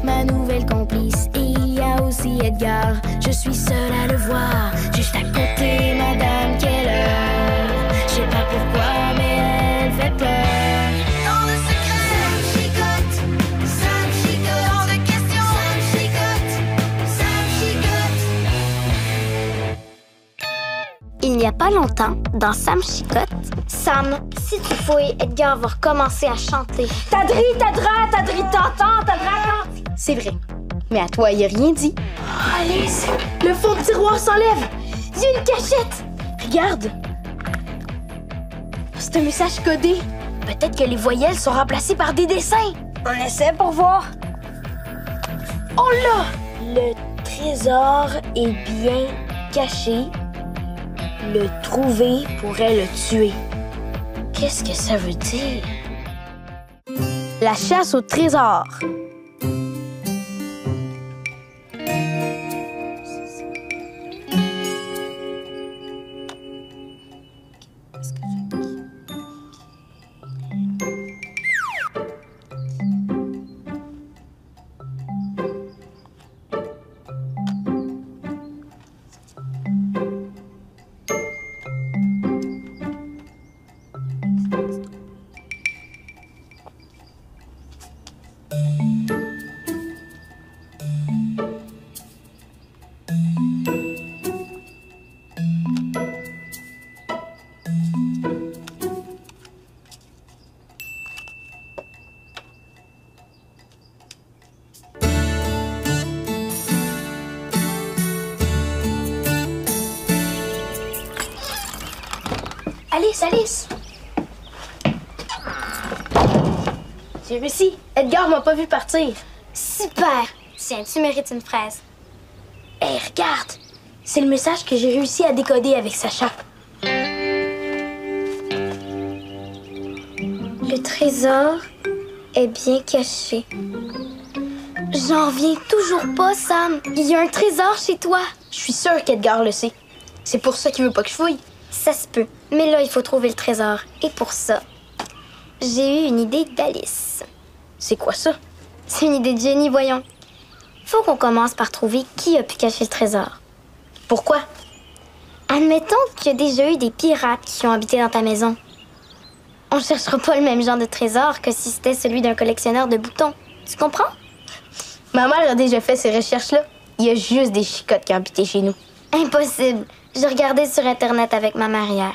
ma nouvelle complice. Et il y a aussi Edgar, je suis seule à le voir. Juste à côté, Madame Keller. Je sais pas pourquoi, mais elle fait peur. Tant de secrets, ça me chicote. Tant de questions, ça me chicote. Il n'y a pas longtemps, dans Sam Chicotte, Sam, si tu fouilles, Edgar va recommencer à chanter. Tadri, t'entends. C'est vrai. Mais à toi, il a rien dit. Oh, Alice, le fond de tiroir s'enlève. Il y a une cachette. Regarde. C'est un message codé. Peut-être que les voyelles sont remplacées par des dessins. On essaie pour voir. Oh là! Le trésor est bien caché. Le trouver pourrait le tuer. Qu'est-ce que ça veut dire? La chasse au trésor. Alice! J'ai réussi. Edgar m'a pas vu partir. Super! Tiens, tu mérites une fraise. Hé, regarde! C'est le message que j'ai réussi à décoder avec Sacha. Le trésor est bien caché. J'en reviens toujours pas, Sam. Il y a un trésor chez toi. Je suis sûre qu'Edgar le sait. C'est pour ça qu'il veut pas que je fouille. Ça se peut. Mais là, il faut trouver le trésor. Et pour ça, j'ai eu une idée d'Alice. C'est quoi ça? C'est une idée de génie, voyons. Faut qu'on commence par trouver qui a pu cacher le trésor. Pourquoi? Admettons qu'il y a déjà eu des pirates qui ont habité dans ta maison. On cherchera pas le même genre de trésor que si c'était celui d'un collectionneur de boutons. Tu comprends? Ma mère a déjà fait ces recherches-là. Il y a juste des chicottes qui ont habité chez nous. Impossible. J'ai regardé sur Internet avec ma mère hier.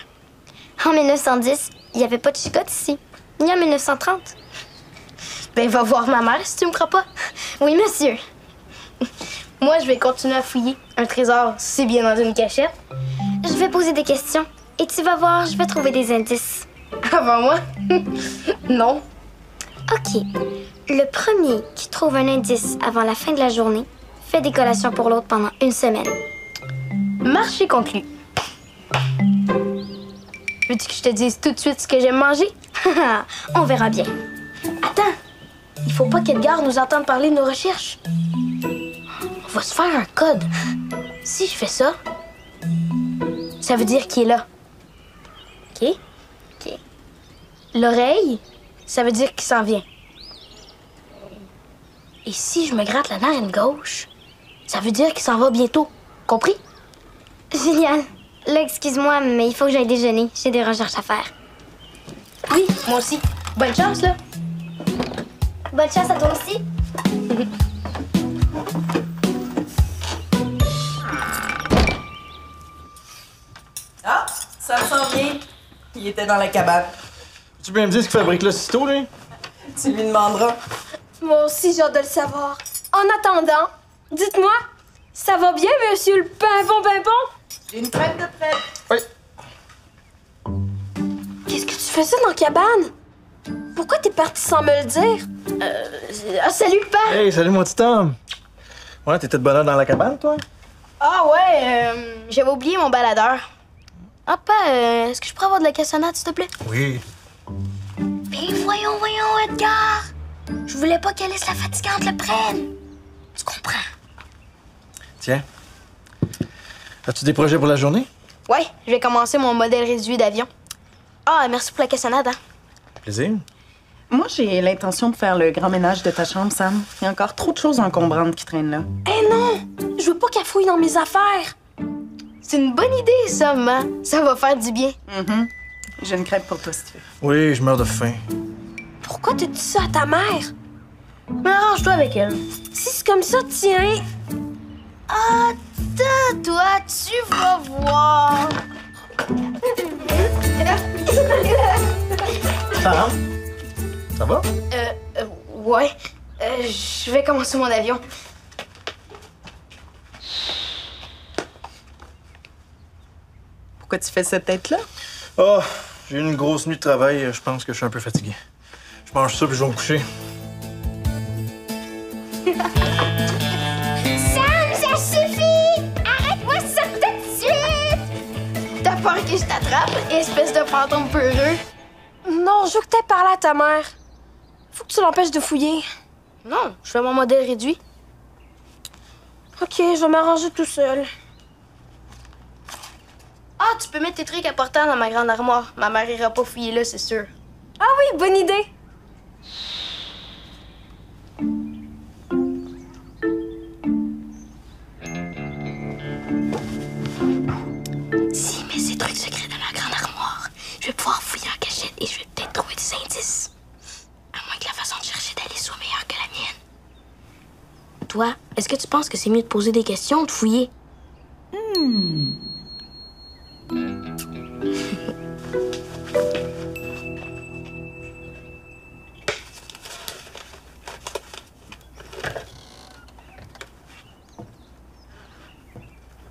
En 1910, il n'y avait pas de chicotte ici. Ni en 1930. Ben, va voir ma mère si tu me crois pas. Oui, monsieur. Moi, je vais continuer à fouiller. Un trésor, c'est bien dans une cachette. Je vais poser des questions. Et tu vas voir, je vais trouver des indices. Avant moi? Non. OK. Le premier qui trouve un indice avant la fin de la journée fait des collations pour l'autre pendant 1 semaine. Marché conclu. Veux-tu que je te dise tout de suite ce que j'aime manger? On verra bien. Attends. Il faut pas qu'Edgar nous entende parler de nos recherches. On va se faire un code. Si je fais ça, ça veut dire qu'il est là. OK? OK. L'oreille, ça veut dire qu'il s'en vient. Et si je me gratte la narine gauche, ça veut dire qu'il s'en va bientôt. Compris? Génial. Là, excuse-moi, mais il faut que j'aille déjeuner. J'ai des recherches à faire. Oui, moi aussi. Bonne chance, là. Bonne chance à toi aussi. Ah, ça me sent bien. Il était dans la cabane. Tu peux me dire ce qu'il fabrique là, si tôt, lui? Tu lui demanderas. Moi aussi, j'ai hâte de le savoir. En attendant, dites-moi, ça va bien, monsieur le pimpon? J'ai une crête de prête. Oui. Qu'est-ce que tu faisais dans la cabane? Pourquoi t'es parti sans me le dire? Salut, père! Hey, salut, mon petit Tom. Ouais, t'étais de bonne heure dans la cabane, toi? Ah ouais, j'avais oublié mon baladeur. Ah, père, est-ce que je pourrais avoir de la cassonade, s'il te plaît? Oui. Mais voyons, Edgar. Je voulais pas qu'Alice la fatigante le prenne. Tu comprends? Tiens. As-tu des projets pour la journée? Ouais, je vais commencer mon modèle réduit d'avion. Ah, merci pour la cassonade, hein? Plaisir. Moi, j'ai l'intention de faire le grand ménage de ta chambre, Sam. Il y a encore trop de choses encombrantes qui traînent là. Eh non! Je veux pas qu'elle fouille dans mes affaires. C'est une bonne idée, ça, maman. Ça va faire du bien. J'ai une crêpe pour toi, si tu veux. Oui, je meurs de faim. Pourquoi t'as dit ça à ta mère? Mais arrange-toi avec elle. Si c'est comme ça, tiens. Attends, toi, tu vas voir. Sam? Ça va? Ouais. Je vais commencer mon avion. Pourquoi tu fais cette tête-là? Oh, j'ai eu une grosse nuit de travail. Je pense que je suis un peu fatigué. Je mange ça puis je vais me coucher. Sam, ça suffit! Arrête-moi ça tout de suite! T'as peur que je t'attrape, espèce de fantôme peureux? Non, je veux que t'aies parlé à ta mère. Faut que tu l'empêches de fouiller. Non, je fais mon modèle réduit. OK, je vais m'arranger tout seul. Ah, tu peux mettre tes trucs importants dans ma grande armoire. Ma mère ira pas fouiller là, c'est sûr. Ah oui, bonne idée. S'il met ses trucs secrets dans ma grande armoire, je vais pouvoir fouiller en cachette et je vais peut-être trouver des indices. À moins que la façon de chercher d'Alice soit meilleure que la mienne. Toi, est-ce que tu penses que c'est mieux de poser des questions ou de fouiller?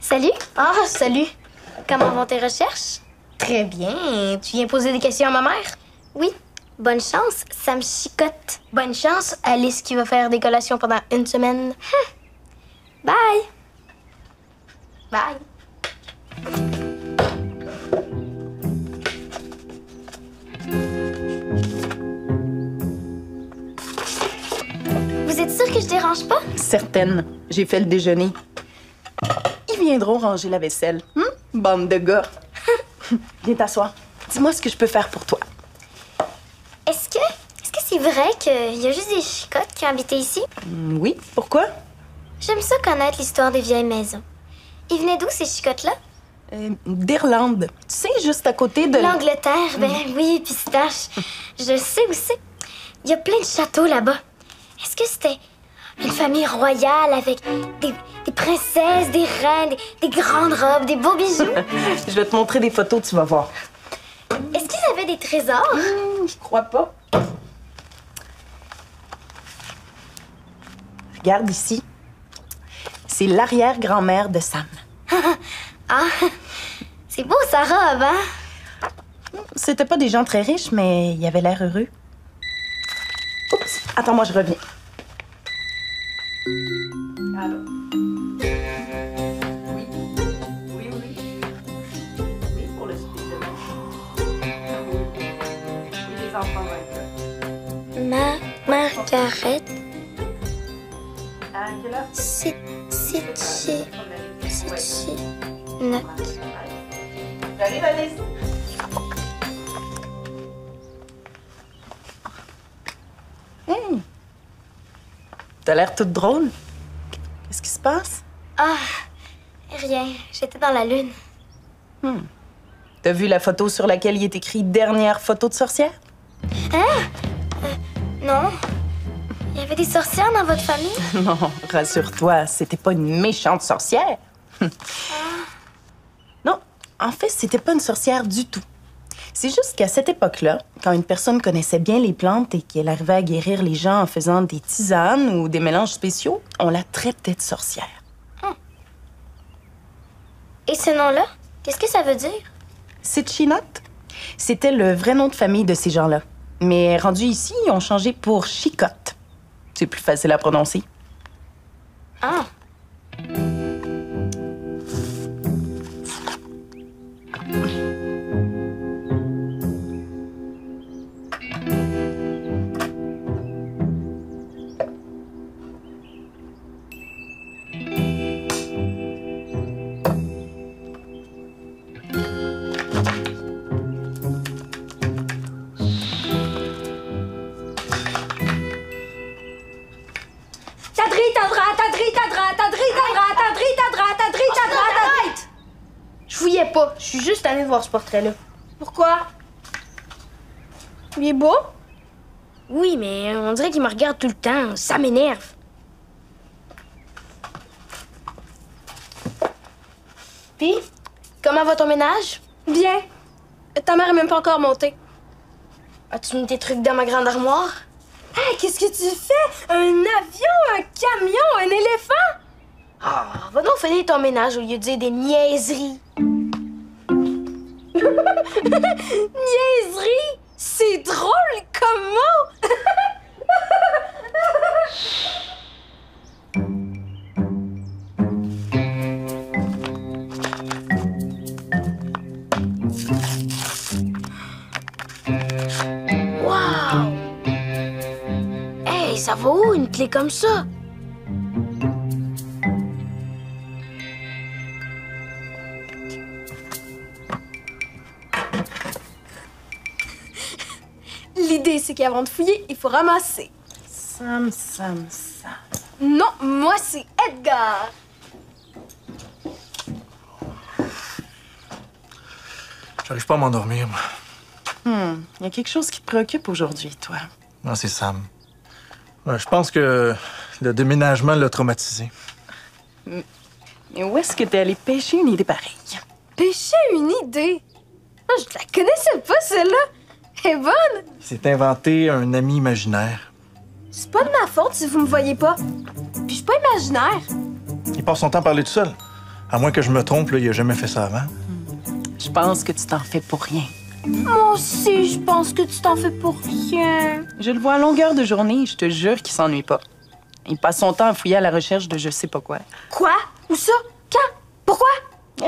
Salut, Ah, salut. comment vont tes recherches? Très bien. Tu viens poser des questions à ma mère? Oui, bonne chance, ça me chicote. Bonne chance, Alice qui va faire des collations pendant une semaine. Bye! Bye. Vous êtes sûr que je dérange pas? Certaine. J'ai fait le déjeuner. Ils viendront ranger la vaisselle. Bande de gars. Viens t'asseoir. Dis-moi ce que je peux faire pour toi. Est-ce que c'est vrai qu'il y a juste des chicottes qui habitent ici? Oui, pourquoi? J'aime ça connaître l'histoire des vieilles maisons. Ils venaient d'où, ces chicottes-là? D'Irlande. Tu sais, juste à côté de... L'Angleterre, ben oui, pistache. Je sais où c'est. Il y a plein de châteaux là-bas. Est-ce que c'était une famille royale avec des princesses, des reines, des grandes robes, des beaux bijoux? Je vais te montrer des photos, tu vas voir. Est-ce qu'ils avaient des trésors? Je crois pas. Regarde ici. C'est l'arrière-grand-mère de Sam. Ah, c'est beau sa robe, hein? C'était pas des gens très riches, mais ils avaient l'air heureux. Oups! Attends-moi, je reviens. Allô? Oui. Oui, oui. Oui, pour le souper demain. Oui, les enfants vont être là. Margaret, À quelle heure? c'est note. J'arrive, Alice. Hey! T'as l'air toute drôle. Qu'est-ce qui se passe? Ah, rien. J'étais dans la lune. T'as vu la photo sur laquelle il est écrit « Dernière photo de sorcière » ? Non. Il y avait des sorcières dans votre famille? Non, rassure-toi, c'était pas une méchante sorcière. Non, en fait, c'était pas une sorcière du tout. C'est juste qu'à cette époque-là, quand une personne connaissait bien les plantes et qu'elle arrivait à guérir les gens en faisant des tisanes ou des mélanges spéciaux, on la traitait de sorcière. Et ce nom-là, qu'est-ce que ça veut dire? Sitchinot, c'était le vrai nom de famille de ces gens-là. Mais rendu ici, ils ont changé pour Chicotte. C'est plus facile à prononcer. Ah. fouillais pas. Je suis juste allée voir ce portrait-là. Pourquoi? Il est beau? Oui, mais on dirait qu'il me regarde tout le temps. Ça m'énerve. Puis, comment va ton ménage? Bien. Ta mère est même pas encore montée. As-tu mis tes trucs dans ma grande armoire? Hey, qu'est-ce que tu fais? Un avion, un camion, un éléphant? Ah, va donc finir ton ménage au lieu de dire des niaiseries. Niaiserie? C'est drôle comme mot! Wow! Hey, ça va où une clé comme ça? L'idée, c'est qu'avant de fouiller, il faut ramasser. Sam. Non, moi, c'est Edgar. J'arrive pas à m'endormir, moi. Il y a quelque chose qui te préoccupe aujourd'hui, toi. Non, c'est Sam. Ouais, je pense que le déménagement l'a traumatisé. Mais où est-ce que t'es allé pêcher une idée pareille? Pêcher une idée? Ah, je la connaissais pas, celle-là. Elle est bonne. Il s'est inventé un ami imaginaire. C'est pas de ma faute si vous me voyez pas. Puis je suis pas imaginaire. Il passe son temps à parler tout seul. À moins que je me trompe, là, il a jamais fait ça avant. Je pense que tu t'en fais pour rien. Moi aussi, je pense que tu t'en fais pour rien. Je le vois à longueur de journée et je te jure qu'il s'ennuie pas. Il passe son temps à fouiller à la recherche de je sais pas quoi. Quoi? Où ça? Quand? Pourquoi?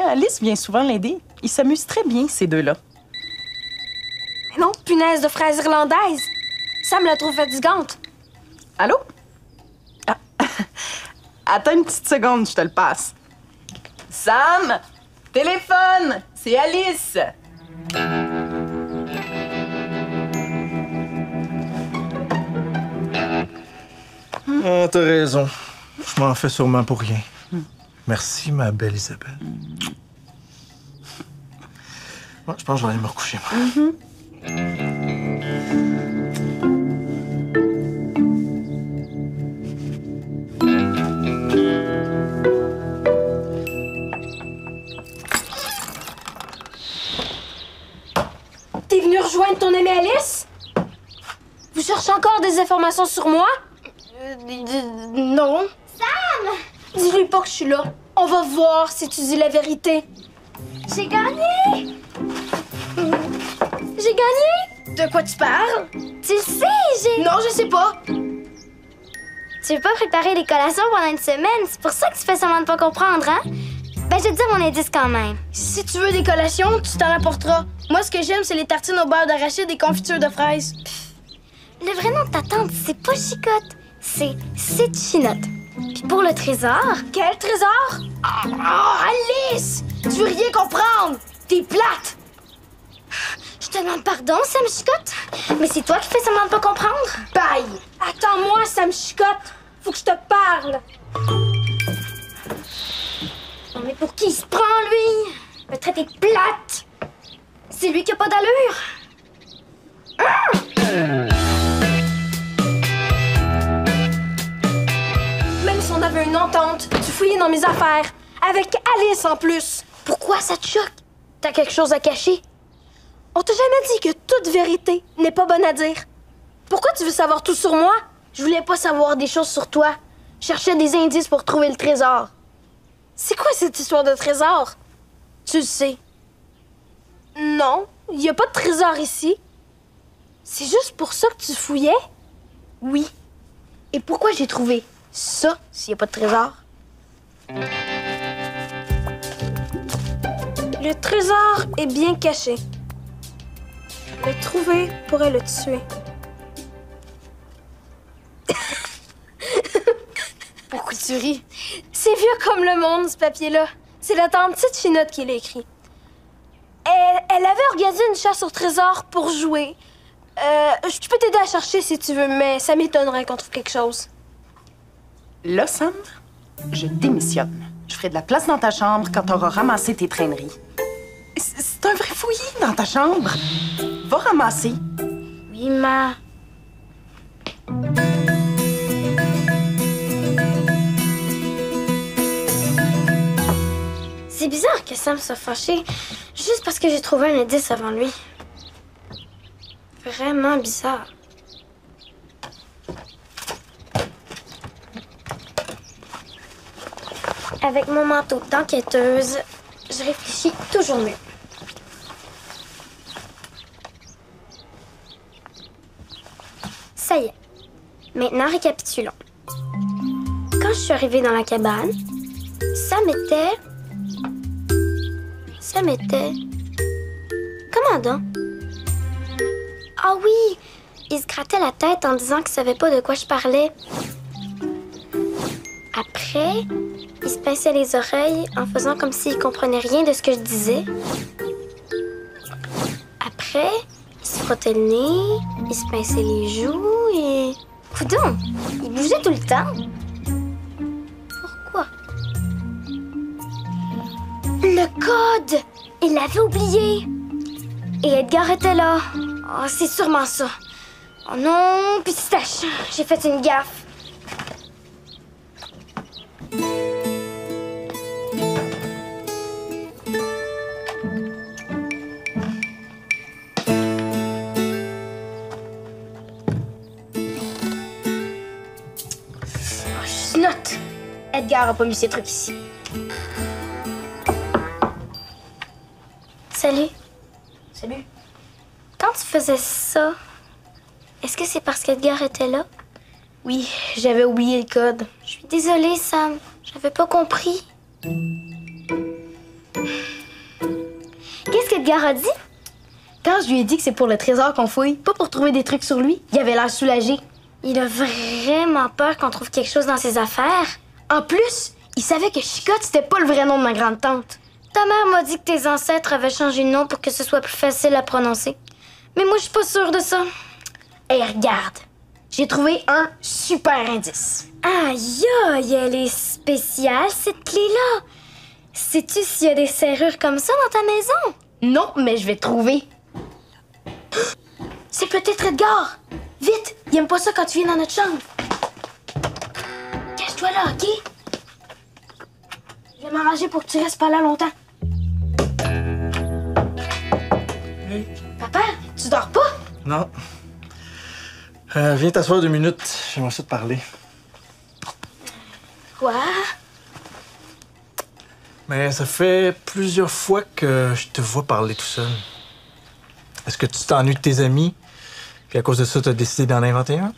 Alice vient souvent l'aider. Ils s'amusent très bien, ces deux-là. Mais non, punaise de fraise irlandaise. Ça me la trouve fatigante. Allô? Ah. Attends une petite seconde, je te le passe. Sam! Téléphone! C'est Alice! Ah, t'as raison. Je m'en fais sûrement pour rien. Merci, ma belle Isabelle. Ouais, je pense que je vais aller me recoucher, moi. T'es venu rejoindre ton amie Alice? Vous cherchez encore des informations sur moi? Non. Dis-lui pas que je suis là. On va voir si tu dis la vérité. J'ai gagné! J'ai gagné? De quoi tu parles? Tu le sais, j'ai... Non, je sais pas. Tu veux pas préparer les collations pendant une semaine? C'est pour ça que tu fais semblant de pas comprendre, hein? Ben, je vais te dire mon indice quand même. Si tu veux des collations, tu t'en apporteras. Moi, ce que j'aime, c'est les tartines au beurre d'arachide et confitures de fraises. Le vrai nom de ta tante, c'est pas Chicotte, c'est Chinotte. Puis pour le trésor... Quel trésor? Ah, Alice! Tu veux rien comprendre! T'es plate! Je te demande pardon, Sam Chicotte, mais c'est toi qui fais semblant de pas comprendre. Bye! Attends-moi, ça me chicote. Faut que je te parle. Non, mais pour qui il se prend, lui? Me traiter de plate! C'est lui qui a pas d'allure! Même si on avait une entente, tu fouillais dans mes affaires. Avec Alice en plus. Pourquoi ça te choque? T'as quelque chose à cacher? On t'a jamais dit que toute vérité n'est pas bonne à dire. Pourquoi tu veux savoir tout sur moi? Je voulais pas savoir des choses sur toi. Je cherchais des indices pour trouver le trésor. C'est quoi cette histoire de trésor? Tu le sais. Non, il y a pas de trésor ici. C'est juste pour ça que tu fouillais? Oui. Et pourquoi j'ai trouvé ça s'il y a pas de trésor? Le trésor est bien caché. Le trouver pourrait le tuer. Pourquoi tu ris? C'est vieux comme le monde, ce papier-là. C'est la tante petite Chinotte qui l'a écrit. Elle avait organisé une chasse au trésor pour jouer. Je peux t'aider à chercher si tu veux, mais ça m'étonnerait qu'on trouve quelque chose. Là, Sam, je démissionne. Je ferai de la place dans ta chambre quand t'auras ramassé tes traîneries. C'est un vrai fouillis dans ta chambre. Va ramasser. Oui, ma. C'est bizarre que Sam soit fâché juste parce que j'ai trouvé un indice avant lui. Vraiment bizarre. Avec mon manteau d'enquêteuse, je réfléchis toujours mieux. Ça y est. Maintenant, récapitulons. Quand je suis arrivée dans la cabane, Sam était... Comment donc? Ah oui! Il se grattait la tête en disant qu'il savait pas de quoi je parlais. Après, il se pinçait les oreilles en faisant comme s'il comprenait rien de ce que je disais. Après, il se frottait le nez, il se pinçait les joues et... Coudon! Il bougeait tout le temps. Pourquoi? Le code! Il l'avait oublié! Et Edgar était là. Oh, c'est sûrement ça. Oh non, pistache! J'ai fait une gaffe. Note. Edgar a pas mis ses trucs ici. Salut. Salut. Quand tu faisais ça, est-ce que c'est parce qu'Edgar était là? Oui, j'avais oublié le code. Je suis désolée, Sam. J'avais pas compris. Qu'est-ce qu'Edgar a dit? Quand je lui ai dit que c'est pour le trésor qu'on fouille, pas pour trouver des trucs sur lui, il avait l'air soulagé. Il a vraiment peur qu'on trouve quelque chose dans ses affaires. En plus, il savait que Chicotte, c'était pas le vrai nom de ma grande-tante. Ta mère m'a dit que tes ancêtres avaient changé de nom pour que ce soit plus facile à prononcer. Mais moi, je suis pas sûre de ça. Hey, regarde. J'ai trouvé un super indice. Aïe, aïe, elle est spéciale, cette clé-là. Sais-tu s'il y a des serrures comme ça dans ta maison? Non, mais je vais trouver. C'est peut-être Edgar. Vite, il aime pas ça quand tu viens dans notre chambre. Cache-toi là, OK? Je vais m'arranger pour que tu restes pas là longtemps. Hey. Papa, tu dors pas? Non. Viens t'asseoir 2 minutes. J'aimerais ça te parler. Quoi? Mais ça fait plusieurs fois que je te vois parler tout seul. Est-ce que tu t'ennuies de tes amis? Puis à cause de ça, t'as décidé d'en inventer un?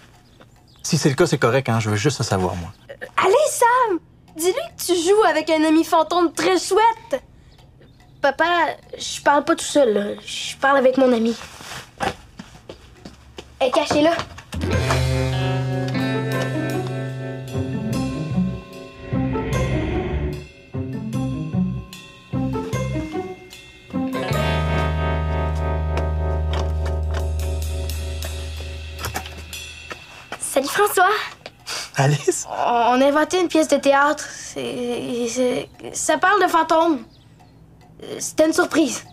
Si c'est le cas, c'est correct, hein? Je veux juste le savoir, moi. Allez, Sam! Dis-lui que tu joues avec un ami fantôme très chouette. Papa, je parle pas tout seul, là. Je parle avec mon ami. Hé, cachez-le. Salut François. Alice? On a inventé une pièce de théâtre. Ça parle de fantômes. C'était une surprise.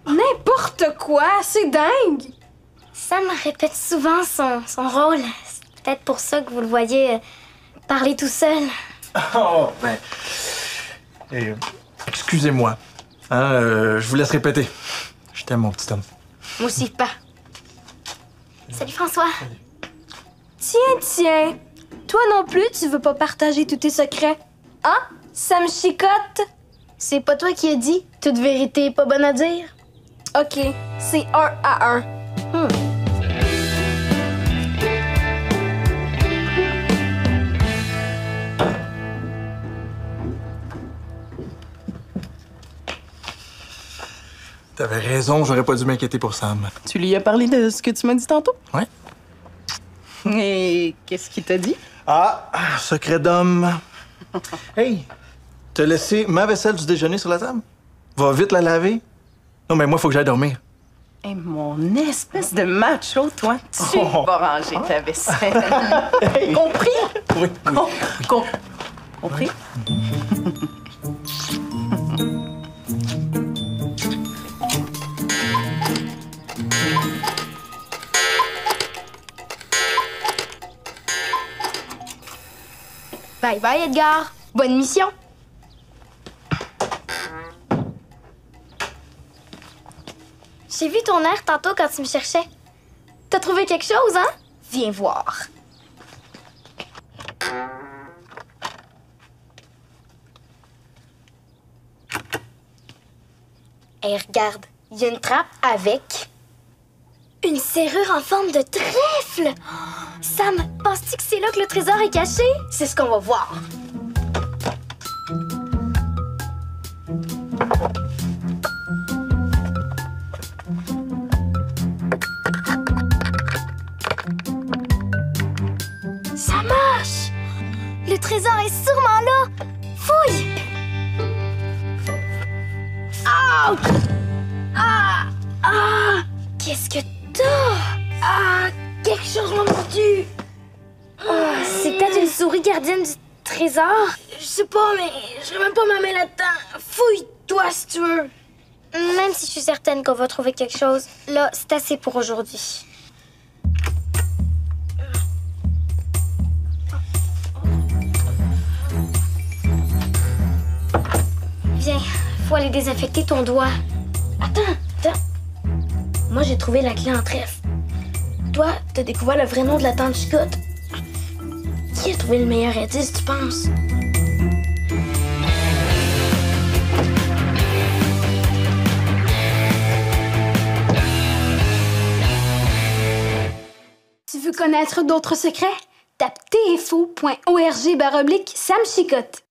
N'importe quoi, c'est dingue. Sam répète souvent son rôle. C'est peut-être pour ça que vous le voyez parler tout seul. Oh, ben... excusez-moi. Hein, je vous laisse répéter. Je t'aime, mon petit homme. Moi aussi, pas. Salut François. Tiens. Toi non plus, tu veux pas partager tous tes secrets? Hein? Sam Chicotte? C'est pas toi qui as dit toute vérité est pas bonne à dire? OK, c'est 1 à 1. T'avais raison, j'aurais pas dû m'inquiéter pour Sam. Tu lui as parlé de ce que tu m'as dit tantôt? Ouais. Et qu'est-ce qu'il t'a dit? Ah, secret d'homme. Hey, t'as laissé ma vaisselle du déjeuner sur la table? Va vite la laver. Non, mais moi, faut que j'aille dormir. Hey, mon espèce de macho, toi. Tu vas ranger ta vaisselle. Hey. Compris? Oui. Compris? Bye bye, Edgar. Bonne mission. J'ai vu ton air tantôt quand tu me cherchais. T'as trouvé quelque chose, hein? Viens voir. Hey, regarde, il y a une trappe avec... une serrure en forme de trèfle! Sam, penses-tu que c'est là que le trésor est caché? C'est ce qu'on va voir. Ça marche! Le trésor est sûrement là! Fouille! Qu'est-ce que t'as? Quelque chose m'a mordu. C'est peut-être une souris gardienne du trésor? Je sais pas, mais je vais même pas ma main là-dedans. Fouille-toi si tu veux. Même si je suis certaine qu'on va trouver quelque chose, là, c'est assez pour aujourd'hui. Viens, faut aller désinfecter ton doigt. Attends. Moi, j'ai trouvé la clé en trèfle. Toi, t'as découvert le vrai nom de la tante Chicotte. Qui a trouvé le meilleur indice, tu penses? Tu veux connaître d'autres secrets? Tape tfo.org/Sam Chicotte.